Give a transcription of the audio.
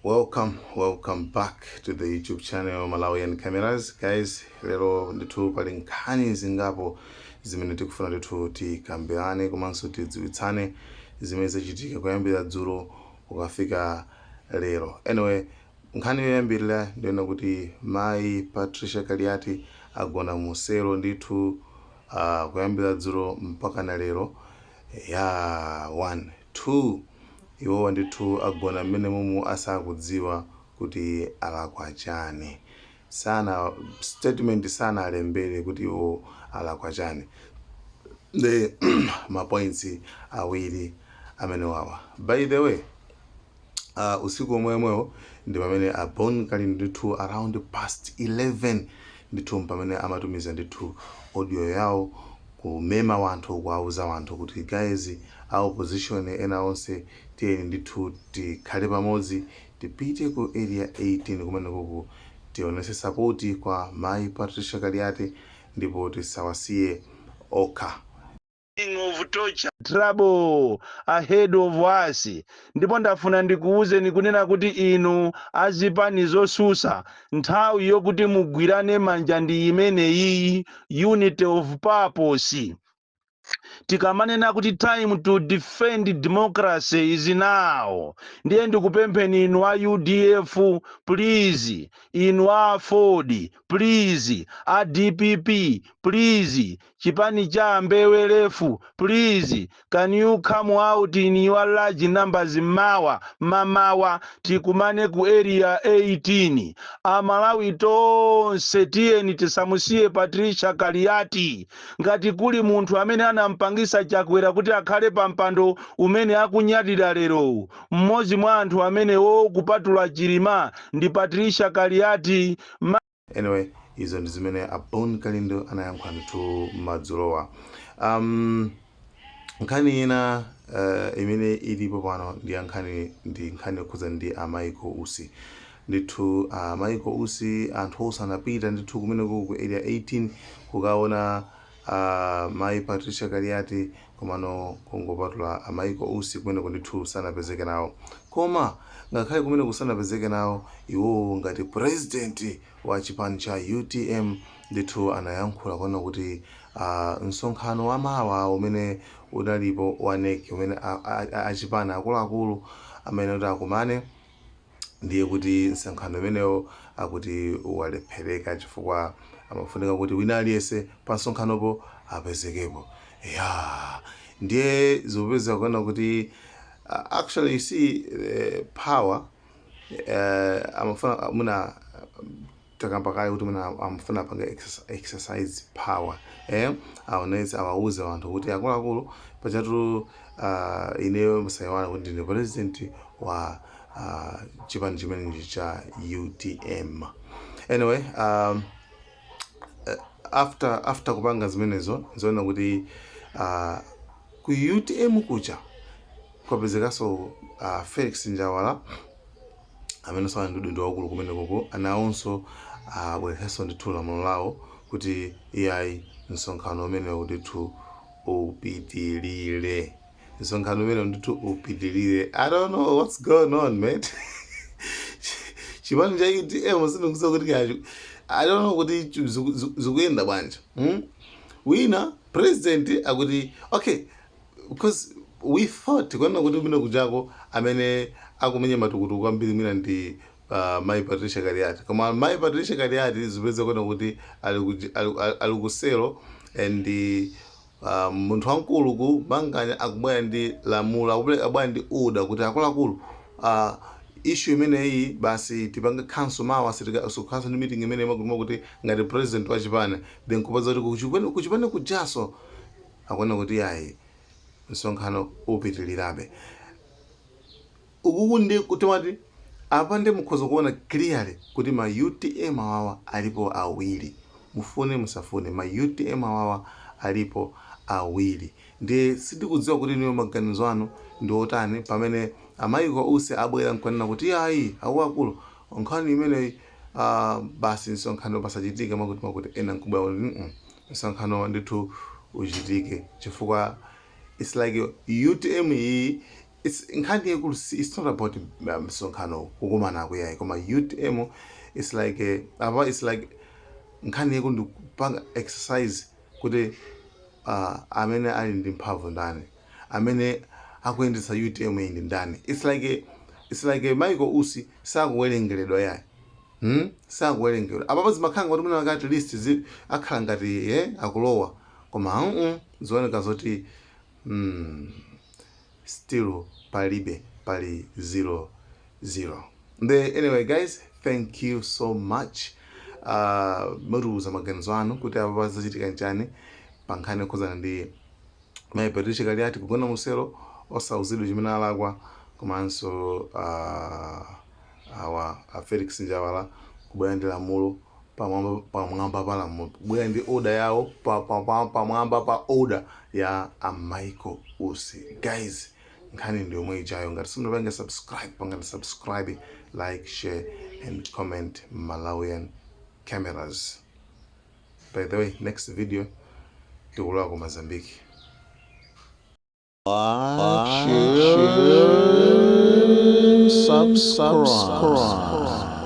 Welcome back to the YouTube channel Malawian Cameras. Guys, lero ndithu pali nkhani zingapo zimene tikufuna ndithu tikambeane komanso tidziwitsane zimene zachitika kuyambira dzulo ukafika lero. Anyway, nkhani yoyambirira ndiona kuti Mai Patricia Kaliati agona muselo ndithu kuyambira dzulo mpaka na lero ya 1 2 iwo ndithu agona mmene mumu asakudziwa kuti alakwa chani. Sana statement sana alembere kuti iwo alakwa chani. The mapoints awiri amene wawa. By the way, usiku omwemwewo ndi pamene abon kali ndithu around past 11 ndithu pamene amatumiza ndithu audio yawo kumema wanthu kuwauza wanthu kuti guys a opposition ena onse tiyeni ndithu tikhale pamodzi tipite ku area 18 kumene kuku tionese support kwa Mai Patricia Kaliati ndipo tisawasiye okha. Of torture, trouble ahead of us. Ndipo ndafuna ndikuuze kunena kuti inu azipani zosusa nthawi yokuti mugwirane manja ndi imeneyi, unity of purpose. Tikamanena kuti time to defend democracy is now. Ndiye ndikupempheni inu a UDF, please. Inu a Ford, please. A DPP, please. Chipani cha mbewelefu, please. Can you come out in your large numbers mamawa tikumane ku area 18. Amalawi tonse tiyeni tisamusiye Patricia Kaliati. Ngati kuli munthu amene anampangisa chakwera kuti akhale pa mpando umene akunyadira lero, mmodzi mwa anthu amene kupatula chilima ndi Patricia Kaliati. Anyway, izo ndi zimene abon kalindo anayankhula ndithu madzulowa. Nkhani ina imene ilipo pano ndi nkhani yokhuza ndi amaiko usi ndithu amaiko usi anthu osanapita ndithu kumene ku area 18 kukaona Mai Patricia Kaliati komano kungopatula amaiko usi kumene ndithu sanapezeke nawo. Koma ngakhale kumene kusanapezeke nawo, iwo ngati president wa chipani cha UTM ndithu anayankhula kuona kuti msonkhano wa mawa umene udalipo waneki umene achipani akuluakulu amene kuti akumane, ndiye kuti msonkhano umenewo akuti walephereka chifukwa amafunika kuti wina aliyense pa msonkhanopo apezekepo. Ndiye zopeza kuona kuti actually you see power amafuna muna takambakale kuti muna amafuna panga exercise power aonetse awauze wanthu kuti akuluakulu pachatu ineyo musayiwala kuti ndine president wa chipani chimene cha UTM. Anyway, after kupanga zimenezo nzoona kuti ku UTM kucha kwapezekaso Felix Njawala amene sawa ndi wakulu kumene koko anawonso bwereso ndithu lamulo lawo kuti iyayi msonkhano umene ndithu upitilire. Msonkhano umene ndithu upitilire. I don't know what's going on, mate. Chipani cha UTM sindikudziwa kuti I don't know kuti zikuyenda bwanji. Wina president akuti okay, because we thought kuona kuti umene kujako amene akumenya matukutuku kwambiri mwina ndi Mai Patricia Kaliati. Koma Mai Patricia Kaliati zipeze kuona kuti ali kuselo and munthu wankulu ku Manganya akubwera ndi lamulo akubwera ndi order kuti akuluakulu issue imeneyi basi tipange council mawa council meeting imene imakuti kuti ngati president wa chipani then kupaza kuti kuchipani kujaso akuona kuti yayi msonkhano upitilirabe. Ukuku ndi kuti mati apa ndi mukhoza kuona clearly kuti ma UTM awawa alipo awiri. Mufune musafune ma UTM awawa alipo awiri. Ndiye sindikudziwa kuti niyo maganizo anu ndi otani pamene amaiko usi abwera nkuona kuti yayi akuluakulu nkhani imene basi msonkhano pasachitika makuti ena nkubwa msonkhano ndithu uchitike chifukwa it's like UTM it's not about msonkhano kukumana kuyayi koma UTM it's like it's like nkhani yeku ndikupanga exercise kuti amene ali ndi mphamvu ndani, amene akuyendetsa UTM iyi ndi ndani. It's like Michael Usi sakuwerengeredwa yayi. Sakuwerengeredwa apapo zimakhala ngati mwina ngati list akhala ngati akulowa koma zioneka zoti still pali 0-0. Anyway guys, thank you so much. Muruza maganizo anu kuti apa zachitika nchani pankhani yokhuzana ndi mayipetisha kali ati kugona musero osauzidwa chimene alakwa komanso awa Felix Njawala kubwera ndi lamulo pamwamba pa lamulo, kubwera ndi order yawo pamwamba pa order ya Michael Usi. Guys, nkhani ndi yomwe ijayo. Ngati simunapanga subscribe, pangani subscribe, like, share and comment. Malawian Cameras. By the way, next video tikulawa ku Mozambique. Subscribe.